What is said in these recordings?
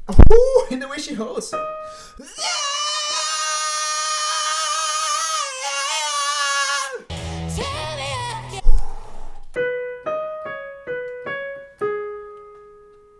Ooh, in the way she holds.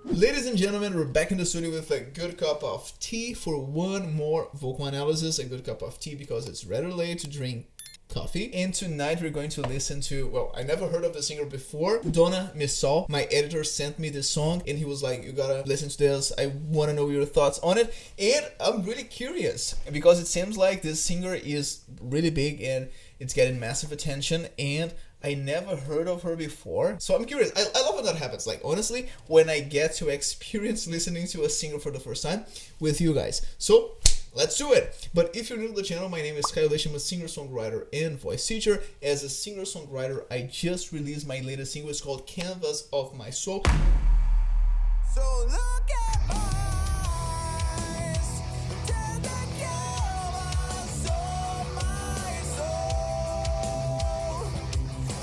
Ladies and gentlemen, we're back in the studio with a good cup of tea for one more vocal analysis. A good cup of tea because it's rather late to drink coffee. And tonight we're going to listen to, well, I never heard of the singer before, Donna Missal. My editor sent me this song and he was like, you gotta listen to this. I want to know your thoughts on it. And I'm really curious because it seems like this singer is really big and it's getting massive attention, and I never heard of her before. So I'm curious. I love when that happens. Like, honestly, when I get to experience listening to a singer for the first time with you guys. So let's do it. But if you're new to the channel, my name is Kyle. I'm a singer-songwriter and voice teacher. As a singer-songwriter, I just released my latest single. It's called Canvas of My Soul. So look at my eyes, tell the canvas of my soul,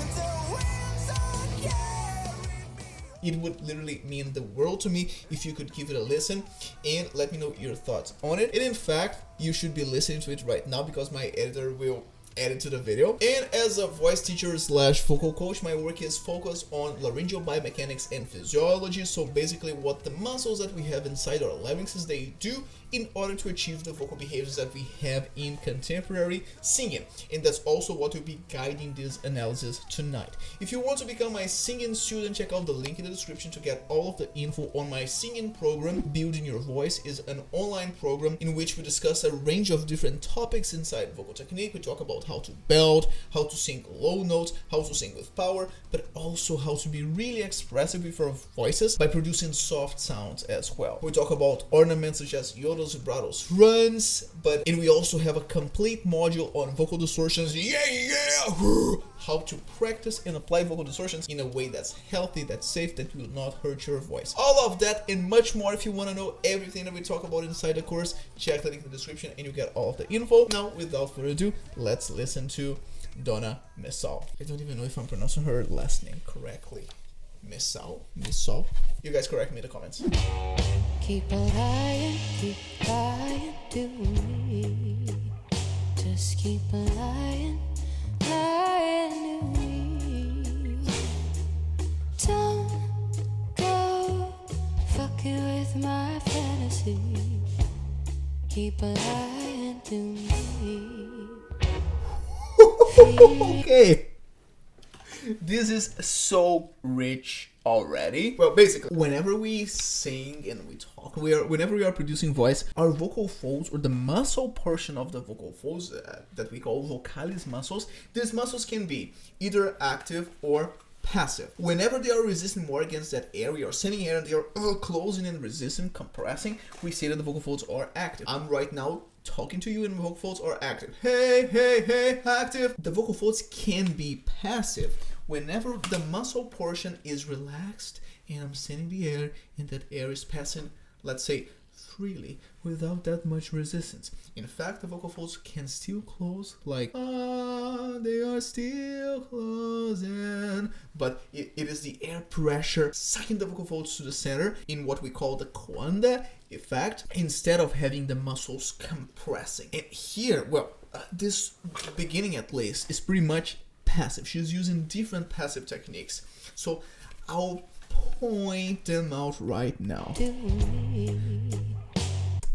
until winds are carrying me. It would literally mean the world to me if you could give it a listen and let me know your thoughts on it. And in fact, you should be listening to it right now because my editor will add it to the video. And as a voice teacher slash vocal coach, my work is focused on laryngeal biomechanics and physiology. So basically what the muscles that we have inside our larynxes, they do in order to achieve the vocal behaviors that we have in contemporary singing. And that's also what will be guiding this analysis tonight. If you want to become my singing student, check out the link in the description to get all of the info on my singing program. Building Your Voice is an online program in which we discuss a range of different topics inside vocal technique. We talk about how to belt, how to sing low notes, how to sing with power, but also how to be really expressive with our voices by producing soft sounds as well. We talk about ornaments such as yodels, vibratos, runs, and we also have a complete module on vocal distortions. How to practice and apply vocal distortions in a way that's healthy, that's safe, that will not hurt your voice. All of that and much more. If you want to know everything that we talk about inside the course, check the link in the description and you get all of the info. Now, without further ado, let's listen to Donna Missal. I don't even know if I'm pronouncing her last name correctly. Missal. You guys correct me in the comments. Keep lying to me. Just keep lying to me. Don't go fucking with my fantasy. Keep lying to me. Okay. This is so rich already. Well, basically, whenever we sing and we talk, whenever we are producing voice, our vocal folds, or the muscle portion of the vocal folds that we call vocalis muscles, these muscles can be either active or passive. Whenever they are resisting more against that area or sending air and they are closing and resisting, compressing, we say that the vocal folds are active. I'm right now talking to you and the vocal folds are active. Hey, active. The vocal folds can be passive whenever the muscle portion is relaxed and I'm sending the air and that air is passing, let's say, freely without that much resistance. In fact, the vocal folds can still close like, they are still closing, but it is the air pressure sucking the vocal folds to the center in what we call the quanda effect, instead of having the muscles compressing. And here, well, this beginning at least is pretty much passive. She's using different passive techniques, so I'll point them out right now.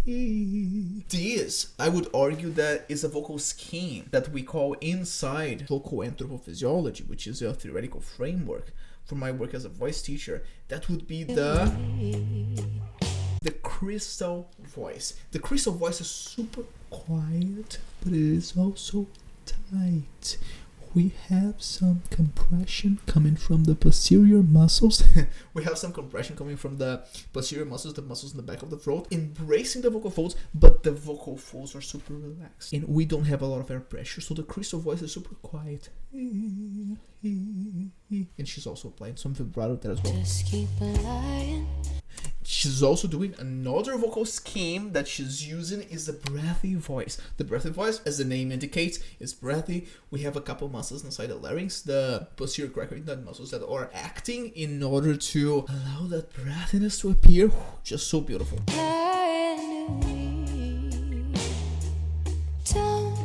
This, I would argue, that is a vocal scheme that we call inside Vocal Anthropophysiology, which is a theoretical framework for my work as a voice teacher. That would be the crystal voice. The crystal voice is super quiet, but it is also tight. We have some compression coming from the posterior muscles. We have some compression coming from the posterior muscles, the muscles in the back of the throat, embracing the vocal folds, but the vocal folds are super relaxed. And we don't have a lot of air pressure, so the crystal voice is super quiet. And she's also applying some vibrato there as well. Just keep lying. She's also doing another vocal scheme that she's using is the breathy voice. The breathy voice, as the name indicates, is breathy. We have a couple muscles inside the larynx, the posterior cricoid muscles that are acting in order to allow that breathiness to appear. Just so beautiful. to me. Don't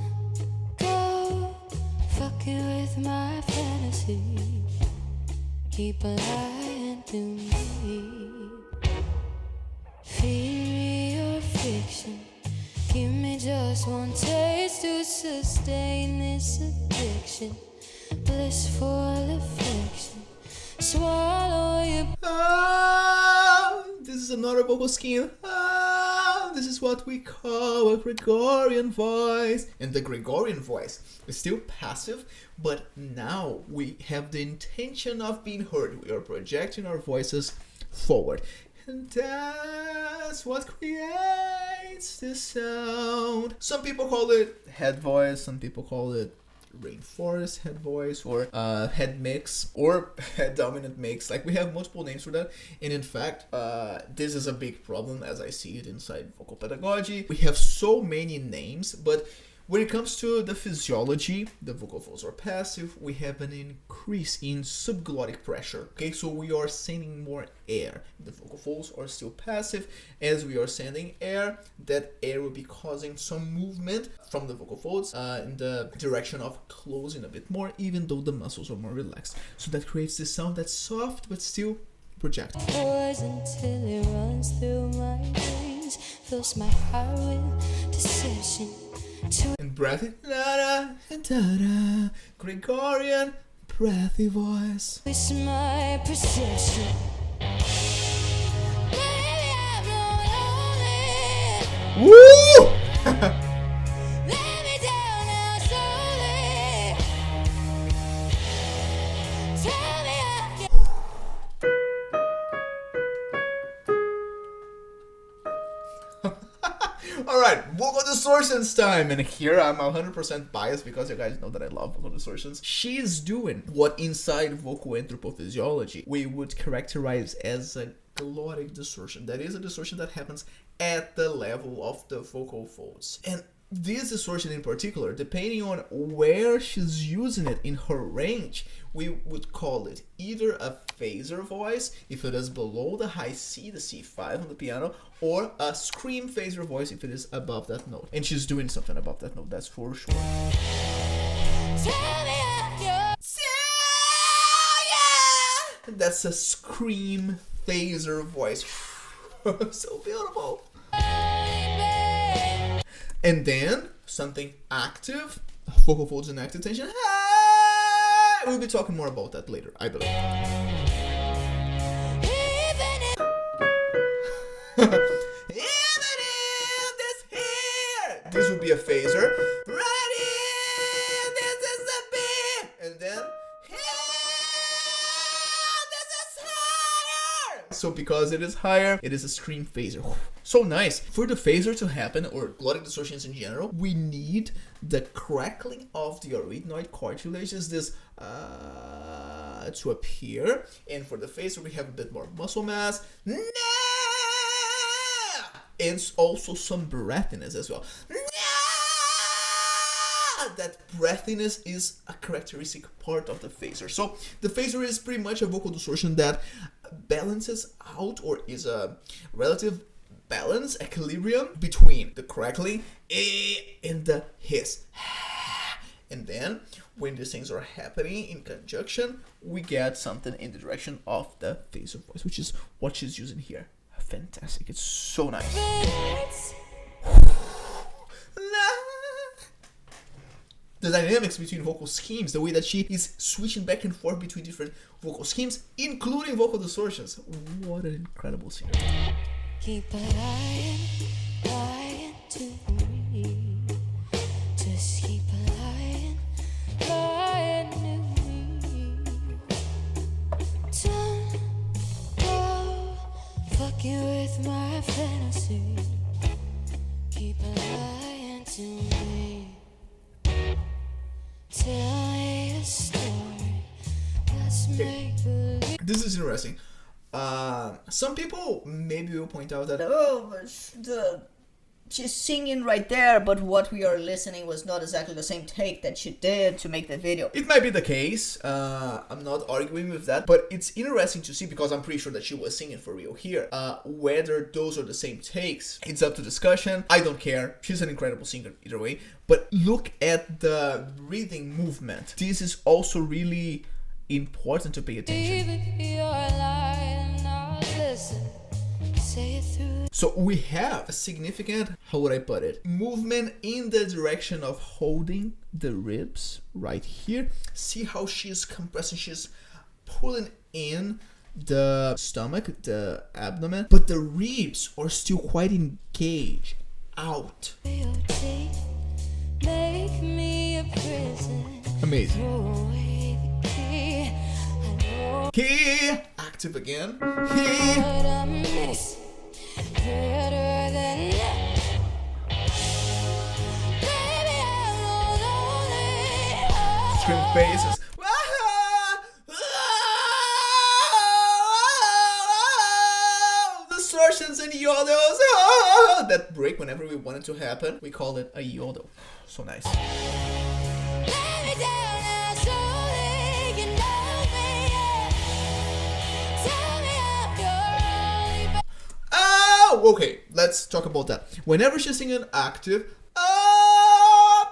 go fucking with my fantasy. Keep lying to me. Feed me your fiction. Give me just one taste to sustain this addiction. Blissful affection. Swallow your. This is another vocal scheme. This is what we call a Gregorian voice. And the Gregorian voice is still passive, but now we have the intention of being heard. We are projecting our voices forward. And that's what creates this sound. Some people call it head voice, some people call it rainforest head voice, or head mix, or head dominant mix. Like, we have multiple names for that. And in fact, this is a big problem as I see it inside vocal pedagogy. We have so many names, but when it comes to the physiology, the vocal folds are passive. We have an increase in subglottic pressure. Okay, so we are sending more air. The vocal folds are still passive. As we are sending air, that air will be causing some movement from the vocal folds in the direction of closing a bit more, even though the muscles are more relaxed. So that creates this sound that's soft but still projected. Poison till it runs through my veins, fills my heart with deception. And breathy, da da da, Gregorian breathy voice. It's my perception. Maybe I'm not lonely. Woo! Let me down now slowly. Tell me how you. Alright, vocal distortions time, and here I'm 100% biased because you guys know that I love vocal distortions. She's doing what inside vocal anthropophysiology we would characterize as a glottic distortion. That is a distortion that happens at the level of the vocal folds. And this distortion in particular, depending on where she's using it in her range, we would call it either a phaser voice if it is below the high C, the C5 on the piano, or a scream phaser voice if it is above that note. And she's doing something above that note, that's for sure. That's a scream phaser voice. So beautiful. And then something active, vocal folds and active tension. We'll be talking more about that later, I believe. Even if this here, this would be a phaser. Right here, this is the B, and then here, this is higher. So because it is higher, it is a scream phaser. So nice. For the phaser to happen, or glottic distortions in general, we need the crackling of the arytenoid cartilages, this to appear. And for the phaser, we have a bit more muscle mass. And also some breathiness as well. That breathiness is a characteristic part of the phaser. So the phaser is pretty much a vocal distortion that balances out, or is a relative balance, equilibrium between the crackling and the hiss. And then when these things are happening in conjunction, we get something in the direction of the phaser voice, which is what she's using here. Fantastic. It's so nice. The dynamics between vocal schemes, the way that she is switching back and forth between different vocal schemes, including vocal distortions. What an incredible scene. Keep lying, lying to me. Just keep lying, lying to me. Don't go fucking with my fantasy. Keep lying to me. Tell me a story. Let's make believe. This is interesting. Some people maybe will point out that, the she's singing right there, but what we are listening was not exactly the same take that she did to make the video. It might be the case. I'm not arguing with that, but it's interesting to see, because I'm pretty sure that she was singing for real here. Whether those are the same takes, it's up to discussion. I don't care. She's an incredible singer either way. But look at the breathing movement. This is also really important to pay attention. So we have a significant, how would I put it, movement in the direction of holding the ribs right here. See how she's compressing, she's pulling in the stomach, the abdomen, but the ribs are still quite engaged out. Amazing. Key, active again. Key. Scream faces. Distortions and yodels. That break whenever we want it to happen, we call it a yodel. So nice. Okay, let's talk about that. Whenever she's singing active,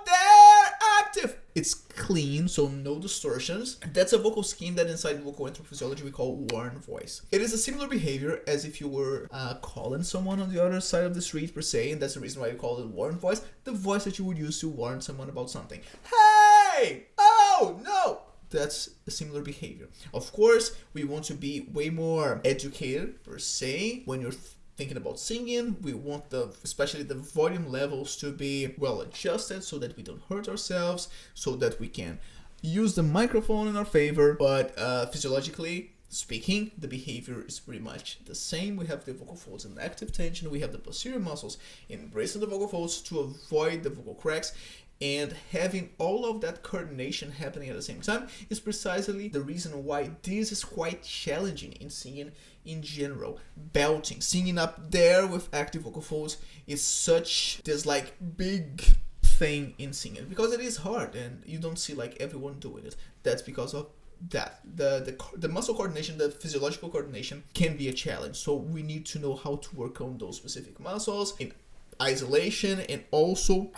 they're active. It's clean, so no distortions. That's a vocal scheme that inside vocal anthropophysiology we call warn voice. It is a similar behavior as if you were calling someone on the other side of the street per se, and that's the reason why we call it warn voice. The voice that you would use to warn someone about something. Hey! Oh, no! That's a similar behavior. Of course, we want to be way more educated per se when you're thinking about singing. We want especially the volume levels to be well adjusted so that we don't hurt ourselves, so that we can use the microphone in our favor. But physiologically speaking, the behavior is pretty much the same. We have the vocal folds in active tension. We have the posterior muscles embracing the vocal folds to avoid the vocal cracks. And having all of that coordination happening at the same time is precisely the reason why this is quite challenging in singing in general. Belting, singing up there with active vocal folds is such this like big thing in singing, because it is hard and you don't see like everyone doing it. That's because of that. The muscle coordination, the physiological coordination can be a challenge. So we need to know how to work on those specific muscles in isolation, and also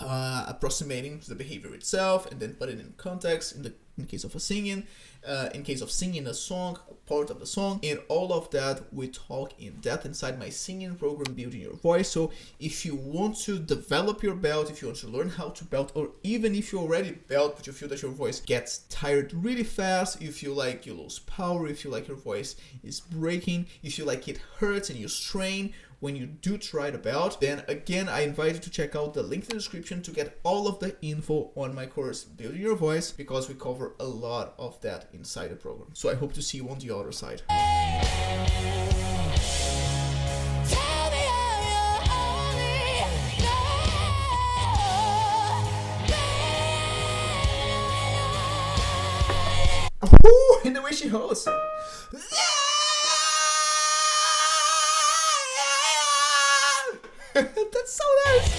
approximating the behavior itself, and then put it in context in case of a singing, in case of singing a song, a part of the song, and all of that we talk in depth inside my singing program, Building Your Voice. So if you want to develop your belt, if you want to learn how to belt, or even if you already belt but you feel that your voice gets tired really fast, you feel like you lose power, you feel like your voice is breaking, you feel like it hurts and you strain when you do try to belt, then again I invite you to check out the link in the description to get all of the info on my course Building Your Voice, because we cover a lot of that inside the program. So I hope to see you on the other side. Ooh, and the way she holds. That's so nice.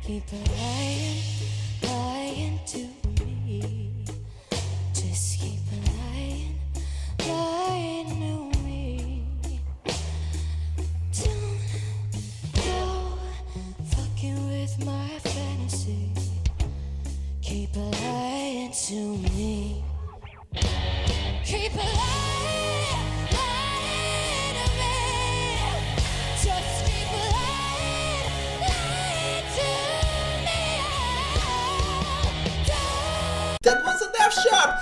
Keep lying, lying to me. Just keep lying, lying to me. Don't go fucking with my fantasy. Keep lying to me. Keep lying, lying to me. Just keep lying, lying to me. That was a death sharp.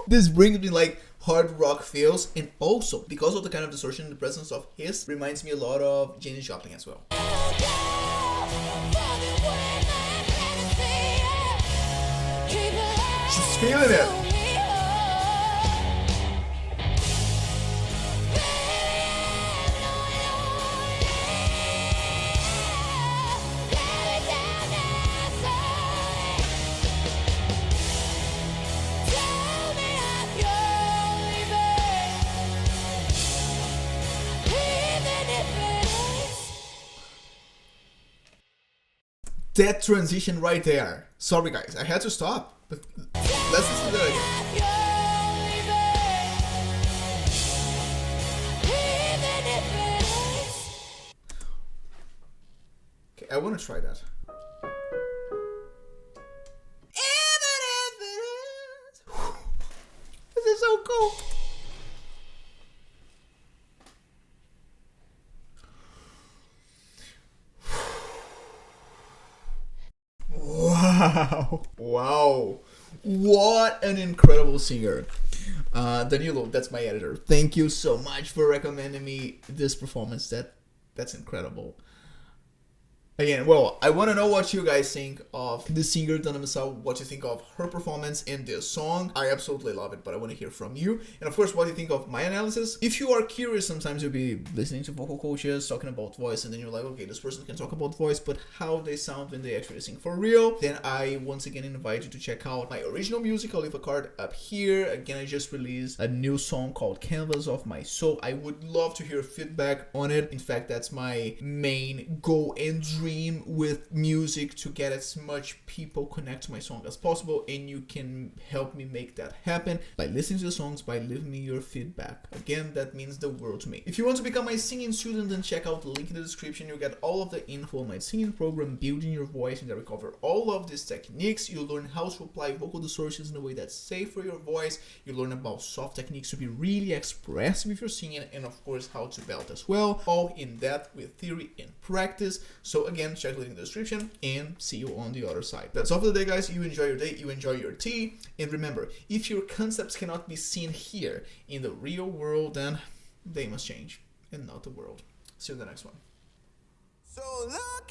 This brings me like hard rock feels, and also because of the kind of distortion in the presence of hiss, reminds me a lot of Janis Joplin as well. She's feeling it. That transition right there. Sorry guys, I had to stop. But let's listen to that again. Okay, I want to try that. This is so cool. Wow. What an incredible singer. Danilo, that's my editor. Thank you so much for recommending me this performance. That's incredible. Again, well, I want to know what you guys think of the singer Donna Missal, what you think of her performance in this song. I absolutely love it, but I want to hear from you. And of course, what you think of my analysis. If you are curious, sometimes you'll be listening to vocal coaches talking about voice, and then you're like, okay, this person can talk about voice, but how they sound when they actually sing for real. Then I once again invite you to check out my original music. I'll leave a card up here. Again, I just released a new song called Canvas of My Soul. I would love to hear feedback on it. In fact, that's my main goal and dream with music, to get as much people connect to my song as possible, and you can help me make that happen by listening to the songs, by leaving me your feedback. Again, that means the world to me. If you want to become my singing student, then check out the link in the description. You'll get all of the info on my singing program, Building Your Voice, and I cover all of these techniques. You'll learn how to apply vocal distortions in a way that's safe for your voice. You learn about soft techniques to be really expressive if you're singing, and of course how to belt as well, all in depth with theory and practice. So again, check the link in the description, and see you on the other side. That's all for the day, guys. You enjoy your day, you enjoy your tea, and remember, if your concepts cannot be seen here in the real world, then they must change, and not the world. See you in the next one. So look